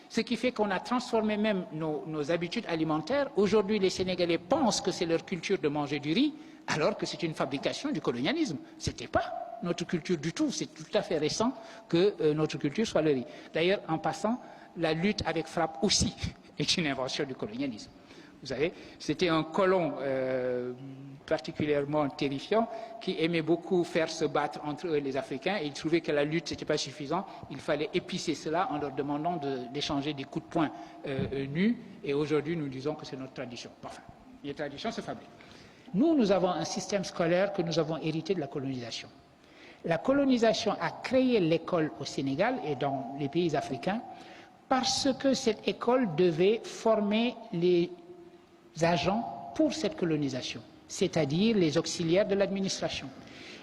Ce qui fait qu'on a transformé même nos habitudes alimentaires. Aujourd'hui, les Sénégalais pensent que c'est leur culture de manger du riz, alors que c'est une fabrication du colonialisme. Ce n'était pas notre culture du tout. C'est tout à fait récent que notre culture soit le riz. D'ailleurs, en passant, la lutte avec frappe aussi est une invention du colonialisme. Vous savez, c'était un colon particulièrement terrifiant qui aimait beaucoup faire se battre entre eux et les Africains, et il trouvait que la lutte n'était pas suffisante. Il fallait épicer cela en leur demandant d'échanger des coups de poing nus, et aujourd'hui nous disons que c'est notre tradition. Enfin, les traditions se fabriquent. Nous avons un système scolaire que nous avons hérité de la colonisation. La colonisation a créé l'école au Sénégal et dans les pays africains parce que cette école devait former les agents pour cette colonisation, c'est-à-dire les auxiliaires de l'administration.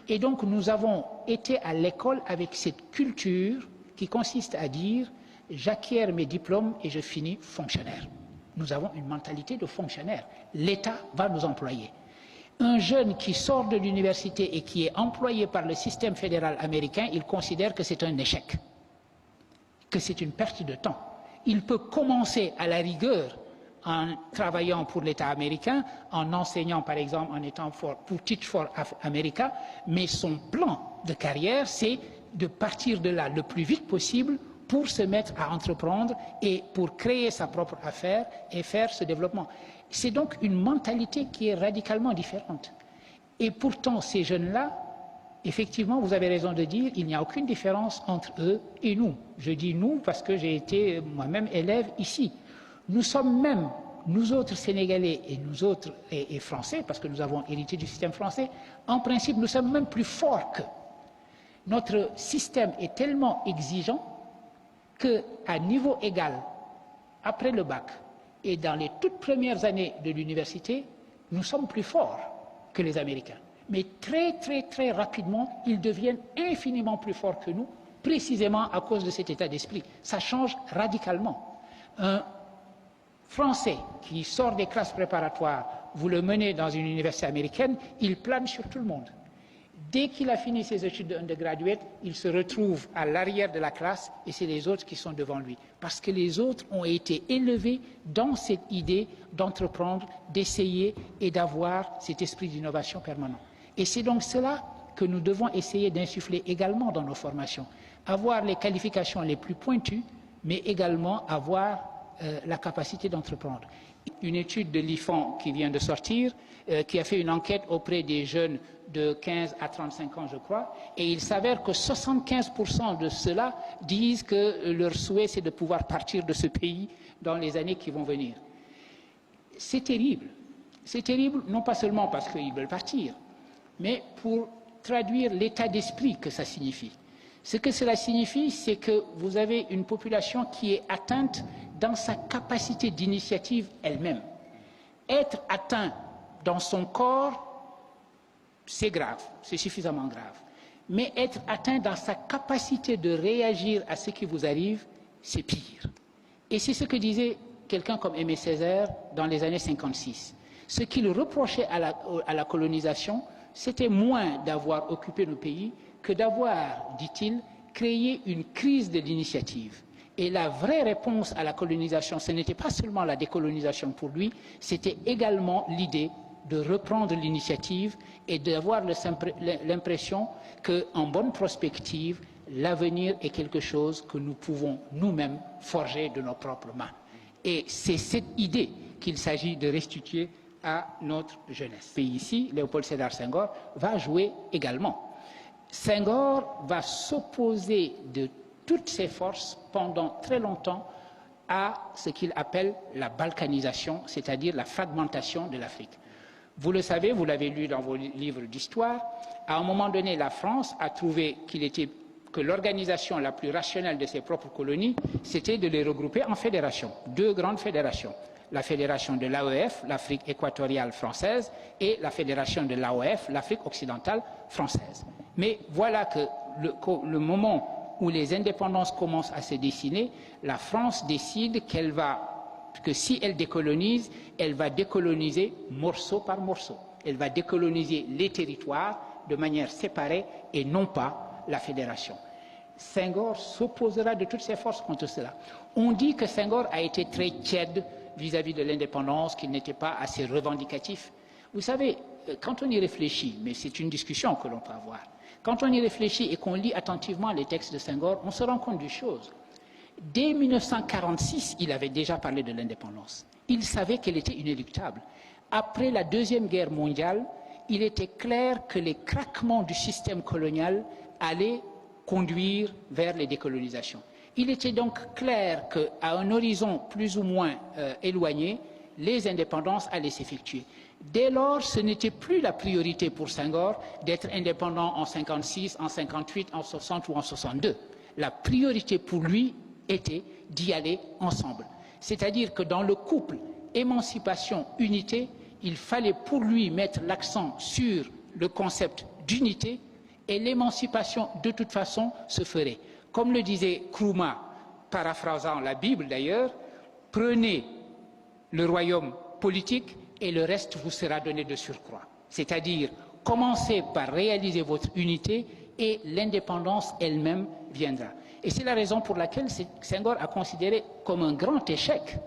Et donc nous avons été à l'école avec cette culture qui consiste à dire « j'acquiers mes diplômes et je finis fonctionnaire ». Nous avons une mentalité de fonctionnaire. L'État va nous employer. Un jeune qui sort de l'université et qui est employé par le système fédéral américain, il considère que c'est un échec, que c'est une perte de temps. Il peut commencer à la rigueur en travaillant pour l'État américain, en enseignant par exemple, en étant pour Teach for America, mais son plan de carrière, c'est de partir de là le plus vite possible pour se mettre à entreprendre et pour créer sa propre affaire et faire ce développement. C'est donc une mentalité qui est radicalement différente. Et pourtant, ces jeunes-là, effectivement, vous avez raison de dire, il n'y a aucune différence entre eux et nous. Je dis nous parce que j'ai été moi-même élève ici. Nous sommes même, nous autres Sénégalais et nous autres et Français, parce que nous avons hérité du système français, en principe, nous sommes même plus forts qu'eux. Notre système est tellement exigeant qu'à niveau égal, après le bac et dans les toutes premières années de l'université, nous sommes plus forts que les Américains. Mais très rapidement, ils deviennent infiniment plus forts que nous, précisément à cause de cet état d'esprit. Ça change radicalement. Un Français qui sort des classes préparatoires, vous le menez dans une université américaine, il plane sur tout le monde. Dès qu'il a fini ses études d'undergraduate, il se retrouve à l'arrière de la classe et c'est les autres qui sont devant lui. Parce que les autres ont été élevés dans cette idée d'entreprendre, d'essayer et d'avoir cet esprit d'innovation permanent. Et c'est donc cela que nous devons essayer d'insuffler également dans nos formations. Avoir les qualifications les plus pointues, mais également avoir la capacité d'entreprendre. Une étude de l'IFAN qui vient de sortir, qui a fait une enquête auprès des jeunes de 15 à 35 ans, je crois, et il s'avère que 75% de ceux-là disent que leur souhait, c'est de pouvoir partir de ce pays dans les années qui vont venir. C'est terrible. C'est terrible, non pas seulement parce qu'ils veulent partir, mais pour traduire l'état d'esprit que ça signifie. Ce que cela signifie, c'est que vous avez une population qui est atteinte dans sa capacité d'initiative elle-même. Être atteint dans son corps, c'est grave, c'est suffisamment grave. Mais être atteint dans sa capacité de réagir à ce qui vous arrive, c'est pire. Et c'est ce que disait quelqu'un comme Aimé Césaire dans les années 56. Ce qu'il reprochait à la colonisation, c'était moins d'avoir occupé nos pays que d'avoir, dit-il, créé une crise de l'initiative. Et la vraie réponse à la colonisation, ce n'était pas seulement la décolonisation pour lui, c'était également l'idée de reprendre l'initiative et d'avoir l'impression qu'en bonne prospective, l'avenir est quelque chose que nous pouvons nous-mêmes forger de nos propres mains. Et c'est cette idée qu'il s'agit de restituer à notre jeunesse. Et ici, Léopold Sédar Senghor va jouer également. Senghor va s'opposer de toutes ses forces pendant très longtemps à ce qu'il appelle la balkanisation, c'est-à-dire la fragmentation de l'Afrique. Vous le savez, vous l'avez lu dans vos livres d'histoire, à un moment donné, la France a trouvé que l'organisation la plus rationnelle de ses propres colonies, c'était de les regrouper en fédérations, deux grandes fédérations. La fédération de l'AEF, l'Afrique équatoriale française, et la fédération de l'AOF, l'Afrique occidentale française. Mais voilà que le moment où les indépendances commencent à se dessiner, la France décide que si elle décolonise, elle va décoloniser morceau par morceau. Elle va décoloniser les territoires de manière séparée et non pas la fédération. Senghor s'opposera de toutes ses forces contre cela. On dit que Senghor a été très tiède vis-à-vis de l'indépendance, qu'il n'était pas assez revendicatif. Vous savez, quand on y réfléchit, mais c'est une discussion que l'on peut avoir, quand on y réfléchit et qu'on lit attentivement les textes de Senghor, on se rend compte d'une chose. Dès 1946, il avait déjà parlé de l'indépendance. Il savait qu'elle était inéluctable. Après la Deuxième Guerre mondiale, il était clair que les craquements du système colonial allaient conduire vers les décolonisations. Il était donc clair qu'à un horizon plus ou moins éloigné, les indépendances allaient s'effectuer. Dès lors, ce n'était plus la priorité pour Senghor d'être indépendant en 56, en 58, en 60 ou en 62. La priorité pour lui était d'y aller ensemble. C'est-à-dire que dans le couple émancipation-unité, il fallait pour lui mettre l'accent sur le concept d'unité et l'émancipation, de toute façon, se ferait. Comme le disait Nkrumah, paraphrasant la Bible d'ailleurs, prenez le royaume politique et le reste vous sera donné de surcroît. C'est-à-dire, commencez par réaliser votre unité et l'indépendance elle-même viendra. Et c'est la raison pour laquelle Senghor a considéré comme un grand échec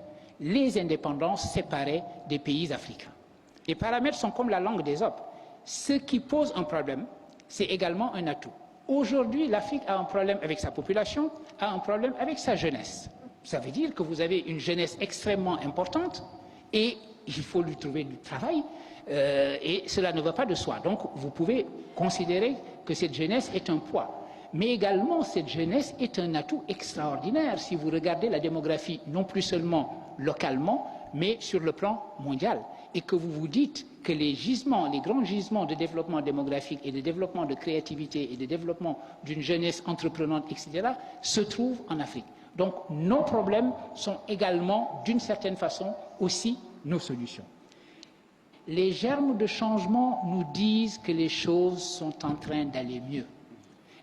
les indépendances séparées des pays africains. Les paramètres sont comme la langue d'Ésope. Ce qui pose un problème, c'est également un atout. Aujourd'hui, l'Afrique a un problème avec sa population, a un problème avec sa jeunesse. Ça veut dire que vous avez une jeunesse extrêmement importante et il faut lui trouver du travail et cela ne va pas de soi. Donc, vous pouvez considérer que cette jeunesse est un poids. Mais également, cette jeunesse est un atout extraordinaire si vous regardez la démographie, non plus seulement localement, mais sur le plan mondial. Et que vous vous dites que les gisements, les grands gisements de développement démographique et de développement de créativité et de développement d'une jeunesse entreprenante, etc., se trouvent en Afrique. Donc, nos problèmes sont également, d'une certaine façon, aussi nos solutions. Les germes de changement nous disent que les choses sont en train d'aller mieux.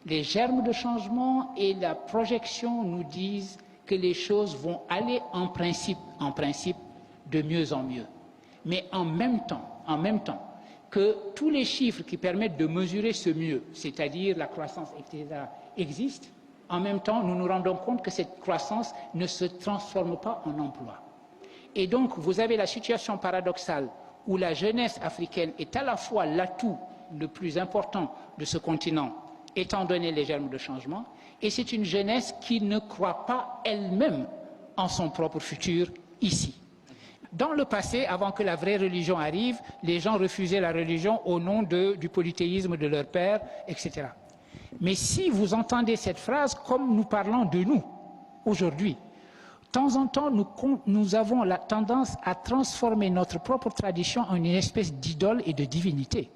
Les germes de changement et la projection nous disent que les choses vont aller en principe, de mieux en mieux. Mais en même temps, que tous les chiffres qui permettent de mesurer ce mieux, c'est-à-dire la croissance, etc., existent, en même temps, nous nous rendons compte que cette croissance ne se transforme pas en emploi. Et donc, vous avez la situation paradoxale où la jeunesse africaine est à la fois l'atout le plus important de ce continent, étant donné les germes de changement, et c'est une jeunesse qui ne croit pas elle-même en son propre futur ici. Dans le passé, avant que la vraie religion arrive, les gens refusaient la religion au nom du polythéisme de leur père, etc. Mais si vous entendez cette phrase comme nous parlons de nous, aujourd'hui, de temps en temps, nous avons la tendance à transformer notre propre tradition en une espèce d'idole et de divinité,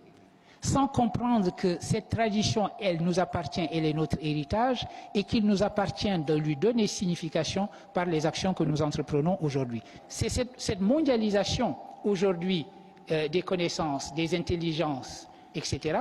sans comprendre que cette tradition, elle nous appartient, elle est notre héritage, et qu'il nous appartient de lui donner signification par les actions que nous entreprenons aujourd'hui. C'est cette mondialisation aujourd'hui des connaissances, des intelligences, etc.,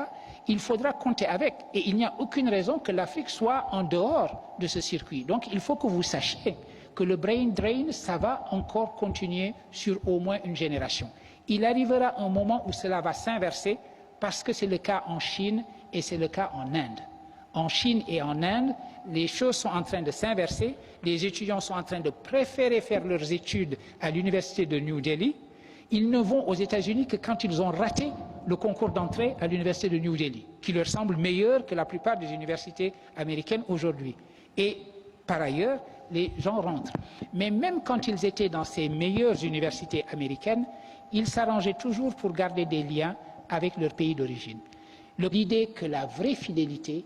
il faudra compter avec. Et il n'y a aucune raison que l'Afrique soit en dehors de ce circuit. Donc il faut que vous sachiez que le brain drain, ça va encore continuer sur au moins une génération. Il arrivera un moment où cela va s'inverser, parce que c'est le cas en Chine et c'est le cas en Inde. En Chine et en Inde, les choses sont en train de s'inverser. Les étudiants sont en train de préférer faire leurs études à l'université de New Delhi. Ils ne vont aux États-Unis que quand ils ont raté le concours d'entrée à l'université de New Delhi, qui leur semble meilleur que la plupart des universités américaines aujourd'hui. Et par ailleurs, les gens rentrent. Mais même quand ils étaient dans ces meilleures universités américaines, ils s'arrangeaient toujours pour garder des liens avec leur pays d'origine. L'idée que la vraie fidélité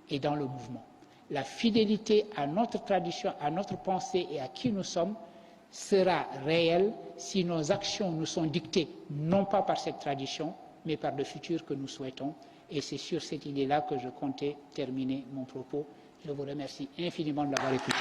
est dans le mouvement. La fidélité à notre tradition, à notre pensée et à qui nous sommes sera réelle si nos actions nous sont dictées non pas par cette tradition, mais par le futur que nous souhaitons. Et c'est sur cette idée-là que je comptais terminer mon propos. Je vous remercie infiniment de l'avoir écouté.